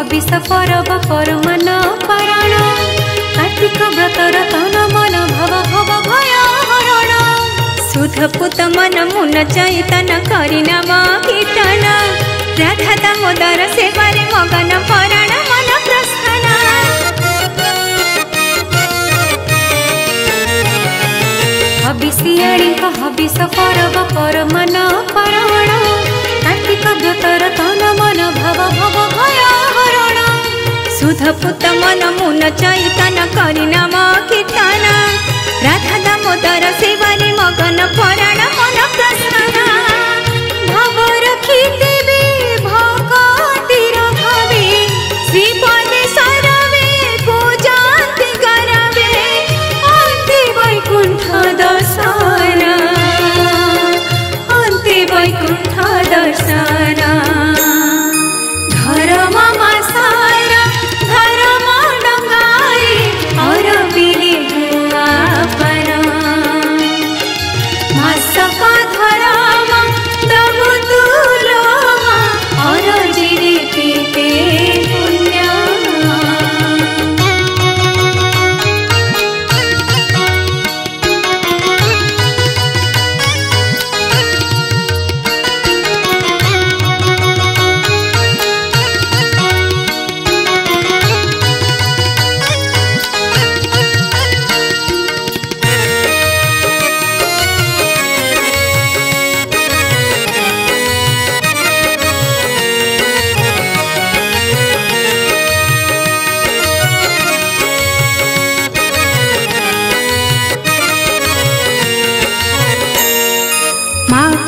हबिष परब परमान पारण कार्तिक व्रतर तन मन भव भव भय हरण सुध पुत मन मुन चैतन करि नाम कीर्तन राधा दामोदर सेवारे मगन पराण मन प्रस्थान हबिषियाणी हबिष परब परमान पारण कार्तिक व्रतर तन मन भव भव भय हरण सुध पुत मन मुन चैतन करि नाम कीर्तन राधा दामोदर सेवारे मगन पराण मन प्रस्थान भव रखी देवी भगतिर भावे श्रीपदे सरवे पूजान्ति करवे अन्ते वैकुण्ठ दर्शन अन्ते वैकुण्ठ दर्शन धर्म मासार धर्म डंगाई अरबिले गुआपन मासक धर्म दबु तुलोम अरजिरे पीते पुण्य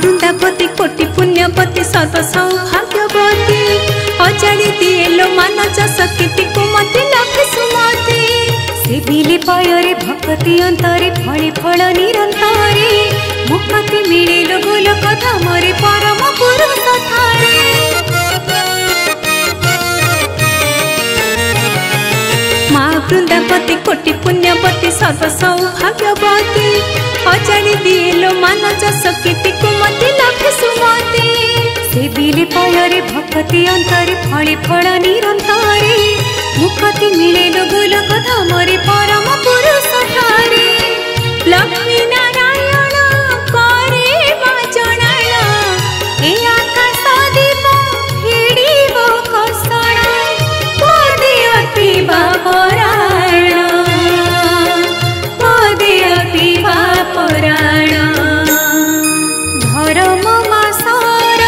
वृंदावती कोटि पुण्यवती सर्व सौभाग्यवती अजाड़ी दिएलो मानस सकीति कुमति लक्ष्मी सुमति सेविले पयरे भक्ति अंतरे फले फल निरंतरे मुक्ति मिलिलो गोलक धामरे परम पुरुष थारे माँ वृंदावती कोटि पुण्यवती सर्व सौभाग्यवती अजाड़ी दिएलो मानस सकीति कुमति लक्ष्मी सुमति सेविले पयरे भक्ति अंतरे फले फल निरंतरे मुक्ति मिलिलो गोलक धामरे परम पुरुष थारे लक्ष्मी नारायण करे बाचणाण ए आकाश दीप भिड़िब कषण पदे अटिबा परायण पदे अटिबा परायण धर्म मासार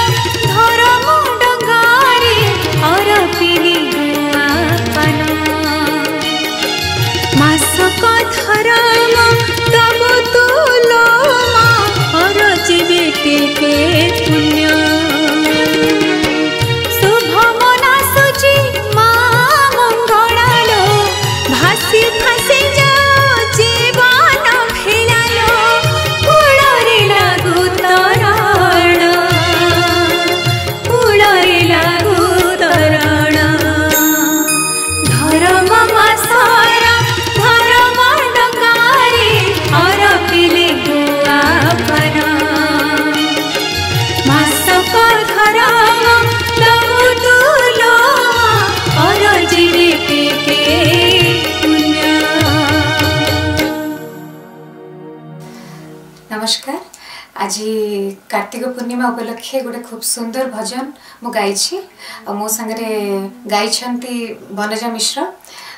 धर्म डंगारे अरबिले गुआपन मासक धर्म तब तुलोम अरजिरे टेके पुण्य शुभ मना सुचि माँ मंगलालो भासी भासी जाओ जीवन फेलालो कूଳରେ लागू तरण कूଳରେ लागू तरण धर्म मासार धर्म डंगारे अरबिले गुआपन मासक धर्म तबु तुलोम अरजिरे टेके पुण्य। नमस्कार। आज कार्तिक पूर्णिमा उपलक्षे गोटे खूब सुंदर भजन मु गाई मो संगे गाई वनजा मिश्र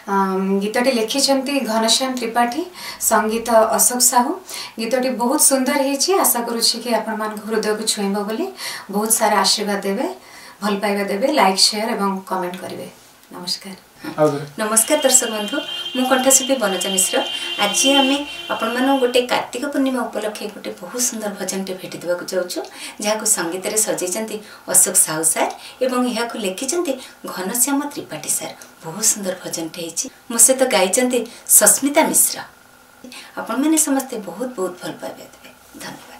गीतटी लिखिं घनश्याम त्रिपाठी संगीत अशोक साहू गीतटी बहुत सुंदर होती आशा करुच्ची कि आपण मान हृदय को छुईब बोली बहुत सारा आशीर्वाद देवे भल पाइबा देवे लाइक शेयर एवं कमेंट करेंगे। नमस्कार। नमस्कार दर्शक बंधु मु कंठशिल्पी वनजा मिश्र आज आम आपण मान गोटे कार्तिक पूर्णिमा उपलक्षे गोटे बहुत सुंदर भजन टे भेटी देवा जाऊँ जहाँ संगीत रे सजेचंती अशोक साहू सार एवं यहाँ लिखिं घनश्याम त्रिपाठी सार बहुत सुंदर भजन टे मो सहित गाई सस्मिता मिश्र आपण मैंने समस्ते बहुत बहुत भल पाइबे। धन्यवाद।